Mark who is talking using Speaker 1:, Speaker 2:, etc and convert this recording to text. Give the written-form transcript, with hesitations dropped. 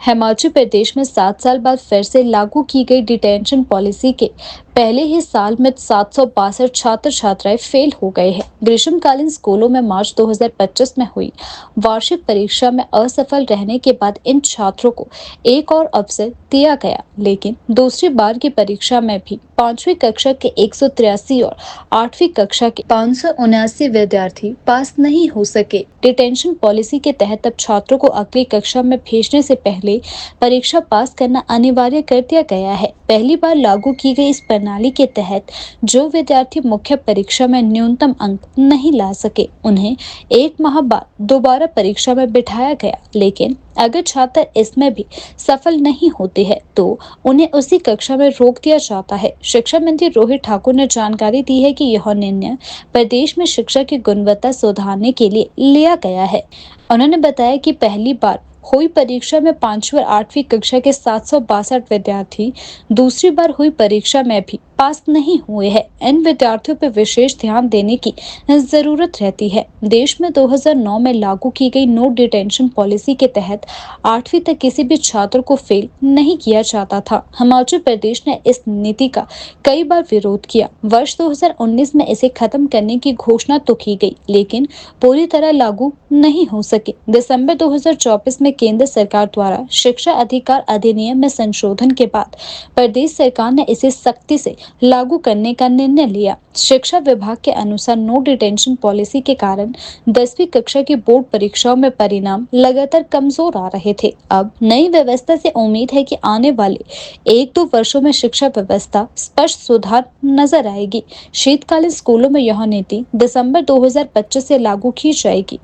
Speaker 1: हिमाचल प्रदेश में 7 साल बाद फिर से लागू की गई डिटेंशन पॉलिसी के पहले ही साल में 762 छात्र छात्राएं फेल हो गए हैं। ग्रीष्मकालीन स्कूलों में मार्च 2025 में हुई वार्षिक परीक्षा में असफल रहने के बाद इन छात्रों को एक और अवसर दिया गया, लेकिन दूसरी बार की परीक्षा में भी 5वीं कक्षा के 183 और 8वीं कक्षा के 579 विद्यार्थी पास नहीं हो सके। डिटेंशन पॉलिसी के तहत अब छात्रों को अगली कक्षा में भेजने से पहले परीक्षा पास करना अनिवार्य कर दिया गया है। पहली बार लागू की गई इस प्रणाली के तहत जो विद्यार्थी मुख्य परीक्षा में न्यूनतम अंक नहीं ला सके, उन्हें एक माह बाद दोबारा परीक्षा में बिठाया गया। लेकिन अगर छात्र इसमें भी सफल नहीं होते हैं तो उन्हें उसी कक्षा में रोक दिया जाता है। शिक्षा मंत्री रोहित ठाकुर ने जानकारी दी है कि यह निर्णय प्रदेश में शिक्षा की गुणवत्ता सुधारने के लिए लिया गया है। उन्होंने बताया कि पहली बार हुई परीक्षा में 5वीं और 8वीं कक्षा के 762 विद्यार्थी दूसरी बार हुई परीक्षा में भी पास नहीं हुए हैं। इन विद्यार्थियों पर विशेष ध्यान देने की जरूरत रहती है। देश में 2009 में लागू की गई नो डिटेंशन पॉलिसी के तहत 8वीं तक किसी भी छात्र को फेल नहीं किया जाता था। हिमाचल प्रदेश ने इस नीति का कई बार विरोध किया। वर्ष 2019 में इसे खत्म करने की घोषणा तो की गई, लेकिन पूरी तरह लागू नहीं हो सके। दिसंबर 2024 में केंद्र सरकार द्वारा शिक्षा अधिकार अधिनियम में संशोधन के बाद प्रदेश सरकार ने इसे सख्ती से लागू करने का निर्णय लिया। शिक्षा विभाग के अनुसार नो डिटेंशन पॉलिसी के कारण 10वीं कक्षा की बोर्ड परीक्षाओं में परिणाम लगातार कमजोर आ रहे थे। अब नई व्यवस्था से उम्मीद है कि आने वाले 1-2 वर्षों में शिक्षा व्यवस्था स्पष्ट सुधार नजर आएगी। शीतकालीन स्कूलों में यह नीति दिसंबर 2025 से लागू की जाएगी।